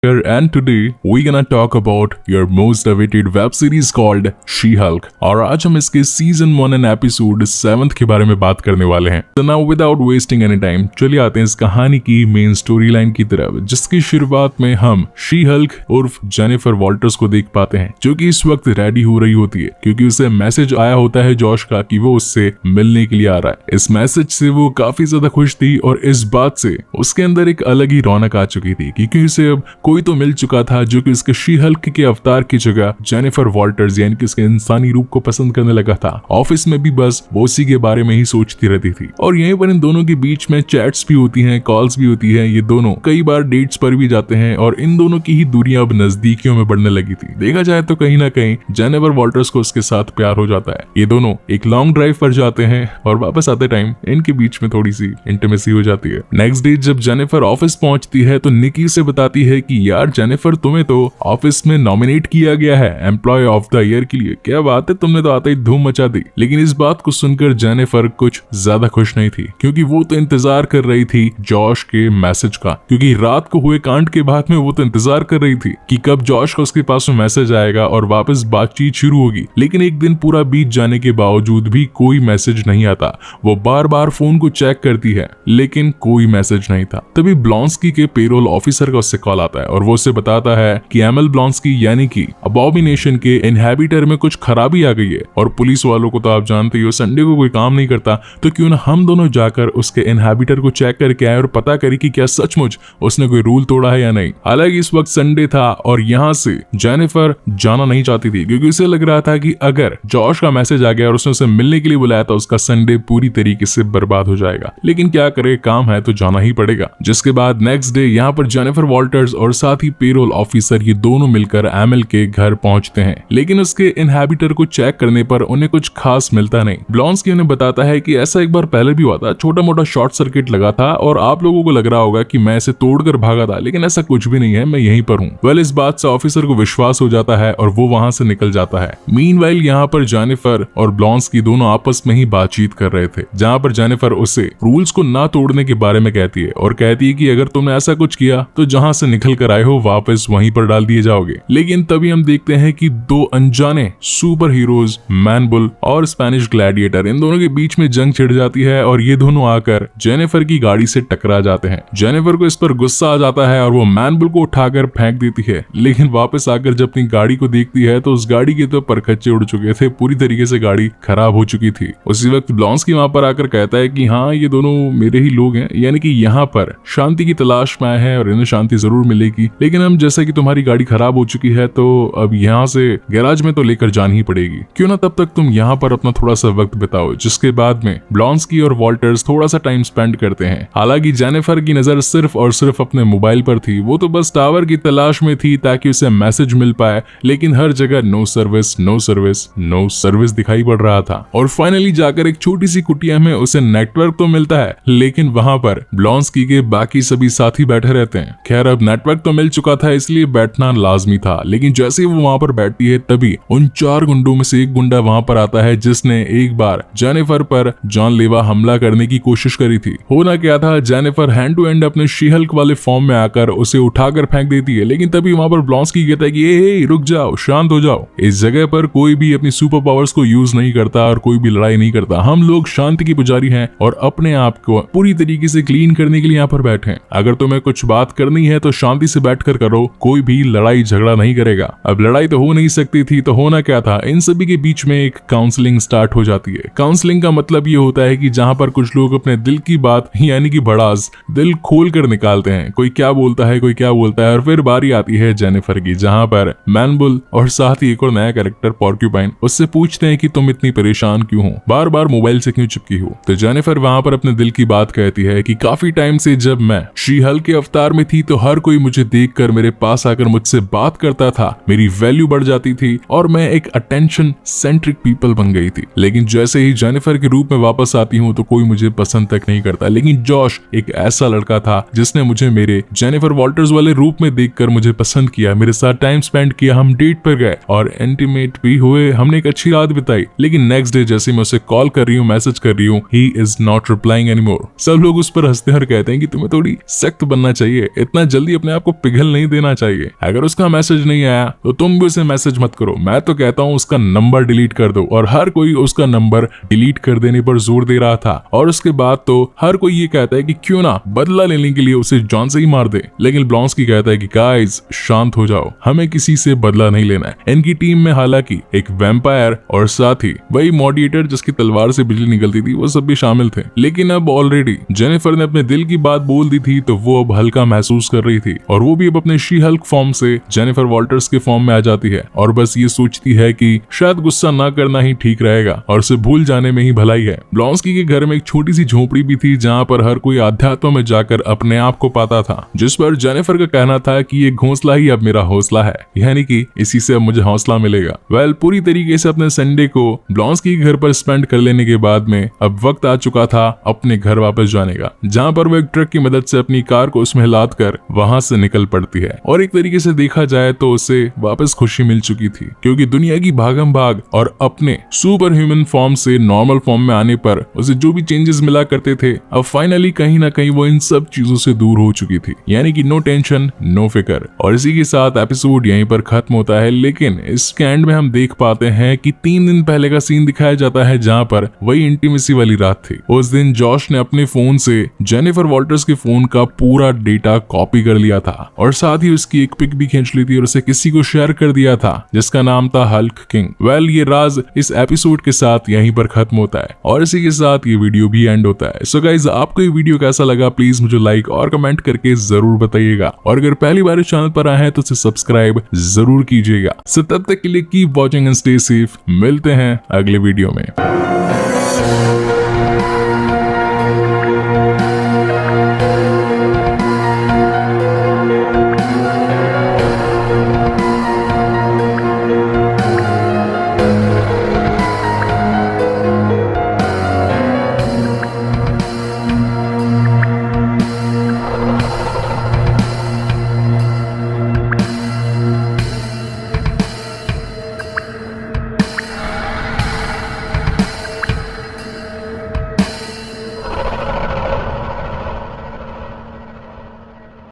and today we're gonna talk about your most awaited web series called She-Hulk और आज हम इसके season 1 and episode 7 के बारे में बात करने वाले हैं। So now without wasting any time चलिए आते हैं इस कहानी की मेन स्टोरी लाइन की तरफ, जिसकी शुरुआत में हम शी-हल्क उर्फ जेनिफर वॉल्टर्स को देख पाते हैं, जो कि इस वक्त रेडी हो रही होती है क्योंकि उसे मैसेज आया होता है जॉश का कि वो उससे मिलने के लिए आ रहा है। इस मैसेज से वो काफी ज्यादा खुश थी और इस बात से उसके अंदर एक अलग ही रौनक आ चुकी थी क्योंकि उसे अब कोई तो मिल चुका था जो कि उसके शी-हल्क के अवतार की जगह जेनिफर वॉल्टर्स यानी कि उसके इंसानी रूप को पसंद करने लगा था। ऑफिस में भी बस वो उसी के बारे में ही सोचती रहती थी और यहीं पर इन दोनों के बीच में चैट्स भी होती हैं, कॉल्स भी होती है। ये दोनों कई बार डेट्स पर भी जाते हैं और इन दोनों की ही दूरियां अब नजदीकियों में बढ़ने लगी थी। देखा जाए तो कहीं ना कहीं जेनिफर वॉल्टर्स को उसके साथ प्यार हो जाता है। ये दोनों एक लॉन्ग ड्राइव पर जाते हैं और वापस आते टाइम इनके बीच में थोड़ी सी इंटीमेसी हो जाती है। नेक्स्ट डे जब जेनिफर ऑफिस पहुंचती है तो निकी से बताती है कि यार जेनिफर, तुम्हें तो ऑफिस में नॉमिनेट किया गया है एम्प्लॉय ऑफ द ईयर के लिए। क्या बात है, तुमने तो आते ही धूम मचा दी। लेकिन इस बात को सुनकर जेनिफर कुछ ज्यादा खुश नहीं थी क्योंकि वो तो इंतजार कर रही थी जॉश के मैसेज का, क्योंकि रात को हुए कांड के बाद में वो तो इंतजार कर रही थी कि कब जॉश का उसके पास में मैसेज आएगा और वापस बातचीत शुरू होगी। लेकिन एक दिन पूरा बीत जाने के बावजूद भी कोई मैसेज नहीं आता। वो बार बार फोन को चेक करती है लेकिन कोई मैसेज नहीं था। तभी ब्लॉन्स्की के पेरोल ऑफिसर का उससे कॉल आता है और वो उससे बताता है कि एमएल ब्लॉन्स्की यानी कि अबॉमिनेशन के इनहैबिटर में कुछ खराबी आ गई है और पुलिस वालों को तो आप जानते ही हो, संडे को कोई काम नहीं करता, तो क्यों ना हम दोनों जाकर उसके इनहैबिटर को चेक करके आए और पता करें कि क्या सचमुच उसने कोई रूल तोड़ा है या नहीं। हालांकि इस वक्त संडे था और यहाँ से जेनिफर जाना नहीं चाहती थी क्योंकि उसे लग रहा था कि अगर जॉश का मैसेज आ गया और उसने उसे मिलने के लिए बुलाया तो उसका संडे पूरी तरीके से बर्बाद हो जाएगा। लेकिन क्या करे, काम है तो जाना ही पड़ेगा। जिसके बाद नेक्स्ट डे यहाँ पर जेनिफर वॉल्टर्स और साथ ही पेरोल ऑफिसर ये दोनों मिलकर एमएल के घर पहुंचते हैं, लेकिन उसके इनहैबिटर को चेक करने पर उन्हें कुछ खास मिलता नहीं। ब्लॉन्स्की उन्हें बताता है कि ऐसा एक बार पहले भी हुआ था, छोटा मोटा शॉर्ट सर्किट लगा था और आप लोगों को लग रहा होगा कि मैं इसे तोड़कर भागा था, लेकिन ऐसा कुछ भी नहीं है, मैं यहीं पर हूँ। वेल, इस बात से ऑफिसर को विश्वास हो जाता है और वो वहां से निकल जाता है। मीनवाइल यहाँ पर जेनिफर और ब्लॉन्स्की दोनों आपस में ही बातचीत कर रहे थे, जहाँ पर जेनिफर उसे रूल्स को ना तोड़ने के बारे में कहती है और कहती है कि अगर तुमने ऐसा कुछ किया तो जहां से निकल कर आए हो वापस वहीं पर डाल दिए जाओगे। लेकिन तभी हम देखते हैं कि दो अनजाने सुपर हीरोज मैनबुल और स्पेनिश ग्लैडिएटर, इन दोनों के बीच में जंग छिड़ जाती है और ये दोनों आकर जेनिफर की गाड़ी से टकरा जाते हैं। जेनिफर को इस पर गुस्सा आ जाता है और वो मैनबुल को उठाकर फेंक देती है, लेकिन वापस आकर जब अपनी गाड़ी को देखती है तो उस गाड़ी के तो परखच्चे उड़ चुके थे, पूरी तरीके से गाड़ी खराब हो चुकी थी। उसी वक्त ब्लॉन्स्की वहां पर आकर कहता है कि हाँ, ये दोनों मेरे ही लोग हैं, यानी कि यहाँ पर शांति की तलाश में आए हैं और इन्हें शांति जरूर मिलेगी, लेकिन हम जैसा कि तुम्हारी गाड़ी खराब हो चुकी है तो अब यहाँ से गैराज में तो लेकर जानी ही पड़ेगी, क्यों ना तब तक तुम यहाँ पर अपना थोड़ा सा वक्त बिताओ। जिसके बाद में ब्लॉन्स्की और वॉल्टर्स थोड़ा सा टाइम स्पेंड करते हैं। हालांकि जेनिफर की नजर सिर्फ और सिर्फ अपने मोबाइल पर थी, वो तो बस टावर की तलाश में थी ताकि उसे मैसेज मिल पाए, लेकिन हर जगह no service no service no service दिखाई पड़ रहा था। और फाइनली जाकर एक छोटी सी कुटिया में उसे नेटवर्क तो मिलता है, लेकिन वहां पर ब्लॉन्स्की के बाकी सभी साथी बैठे रहते हैं। खैर, अब नेटवर्क तो मिल चुका था इसलिए बैठना लाजमी था, लेकिन जैसे ही वो वहां पर बैठती है तभी उन 4 गुंडों में से एक गुंडा वहां पर आता है जिसने एक बार जेनिफर पर जानलेवा हमला करने की कोशिश करी थी। होना क्या था, जेनिफर हैंड टू हैंड अपने शी-हल्क वाले फॉर्म में आकर उसे उठाकर फेंक देती है, लेकिन तभी वहां पर ब्लॉन्स्की कहता है कि ए रुक जाओ, शांत हो जाओ। इस जगह पर कोई भी अपनी सुपर पावर्स को यूज नहीं करता और कोई भी लड़ाई नहीं करता। हम लोग शांति की पुजारी हैं और अपने आप को पूरी तरीके से क्लीन करने के लिए यहाँ पर बैठे हैं। अगर तुम्हें कुछ बात करनी है तो शांति से बैठकर करो, कोई भी लड़ाई झगड़ा नहीं करेगा। अब लड़ाई तो हो नहीं सकती थी, तो होना क्या था, इन सभी के बीच में एक काउंसलिंग स्टार्ट हो जाती है। काउंसलिंग का मतलब ये होता है कि जहां पर कुछ लोग अपने दिल की बात यानी कि भड़ास दिल खोल कर निकालते हैं, कोई क्या बोलता है कोई क्या बोलता है। और फिर बारी आती है जेनिफर की, जहां पर मैनबुल और साथ ही एक और नया कैरेक्टर पॉर्क्यूपाइन उससे पूछते हैं कि तुम इतनी परेशान क्यों हो, बार बार मोबाइल से क्यों चिपकी हो। तो जेनिफर वहां पर अपने दिल की बात कहती है कि काफी टाइम से जब मैं शी-हल्क के अवतार में थी तो हर कोई मुझे देखकर मेरे पास आकर मुझसे बात करता था, मेरी वैल्यू बढ़ जाती थी और मैं एक अटेंशन सेंट्रिक पीपल बन गई थी। लेकिन जैसे ही जेनिफर के रूप में वापस आती हूँ तो कोई मुझे पसंद तक नहीं करता। लेकिन जॉश एक ऐसा लड़का था जिसने मुझे मेरे जेनिफर वॉल्टर्स वाले रूप में देखकर मुझे पसंद किया, मेरे साथ टाइम स्पेंड किया, हम डेट पर गए और इंटीमेट भी हुए, हमने एक अच्छी रात बिताई। लेकिन नेक्स्ट डे जैसे मैं उसे कॉल कर रही हूँ, मैसेज कर रही हूँ, he is not replying anymore. सब लोग उस पर हंसते हैं और कहते हैं कि तुम्हें थोड़ी सख्त बनना चाहिए, इतना जल्दी अपने आप को पिघल नहीं देना चाहिए। अगर उसका मैसेज नहीं आया तो तुम भी उसे मैसेज मत करो। मैं तो कहता हूँ उसका नंबर डिलीट कर दो। और हर कोई उसका नंबर डिलीट कर देने पर जोर दे रहा था। और उसके बाद तो हर कोई ये कहता है कि क्यों ना बदला लेने के लिए उसे जॉन से ही मार दे। लेकिन ब्लॉन्स्की कहता है कि गाइस शांत हो जाओ, हमें किसी से बदला नहीं लेना है। इनकी टीम में हालांकि एक वैम्पायर और साथ ही वही मॉडिएटर जिसकी तलवार से बिजली निकलती थी वो सब भी शामिल थे। लेकिन अब ऑलरेडी जेनिफर ने अपने दिल की बात बोल दी थी तो वो अब हल्का महसूस कर रही थी और वो भी अब अपने शी हल्क फॉर्म से जेनिफर वॉल्टर्स के फॉर्म में आ जाती है और बस ये सोचती है कि शायद गुस्सा ना करना ही ठीक रहेगा और उसे भूल जाने में ही भलाई है। ब्लॉन्स्की के घर में एक छोटी सी झोपड़ी भी थी जहाँ पर हर कोई अध्यात्म में जाकर अपने आप को पाता था, जिस पर जेनिफर का कहना था कि ये घोंसला ही अब मेरा हौसला है, यानी कि इसी से अब मुझे हौसला मिलेगा। वेल पूरी तरीके से अपने संडे को ब्लॉन्स्की के घर पर स्पेंड कर लेने के बाद में अब वक्त आ चुका था अपने घर वापस जाने का, जहाँ पर वो एक ट्रक की मदद से अपनी कार को उसमें लाद कर वहां से निकल पड़ती है। और एक तरीके से देखा जाए तो उसे वापस खुशी मिल चुकी थी, क्योंकि दुनिया की भागम भाग और अपने सुपर ह्यूमन फॉर्म से नॉर्मल फॉर्म में आने पर उसे जो भी चेंजेस मिला करते थे अब फाइनली कहीं ना कहीं वो इन सब चीजों से दूर हो चुकी थी, यानी कि नो टेंशन नो फिकर। और इसी के साथ एपिसोड यहीं पर खत्म होता है। लेकिन इसके एंड में हम देख पाते हैं कि 3 दिन पहले का सीन दिखाया जाता है जहाँ पर वही इंटीमेसी वाली रात थी। उस दिन जॉश ने अपने फोन से जेनिफर वॉल्टर्स के फोन का पूरा डेटा कॉपी कर लिया था और साथ ही उसकी एक पिक भी खींच ली थी और उसे किसी को शेयर कर दिया था जिसका नाम था हल्क किंग। वेल ये राज इस एपिसोड के साथ यहीं पर खत्म होता है और इसी के साथ ये वीडियो भी एंड होता है। सो गाइज आपको ये वीडियो कैसा लगा प्लीज मुझे लाइक और कमेंट करके जरूर बताइएगा और अगर पहली बार इस चैनल पर आए हैं तो इसे सब्सक्राइब जरूर कीजिएगा। सो तब तक के लिए keep watching and stay safe. मिलते हैं अगले वीडियो में।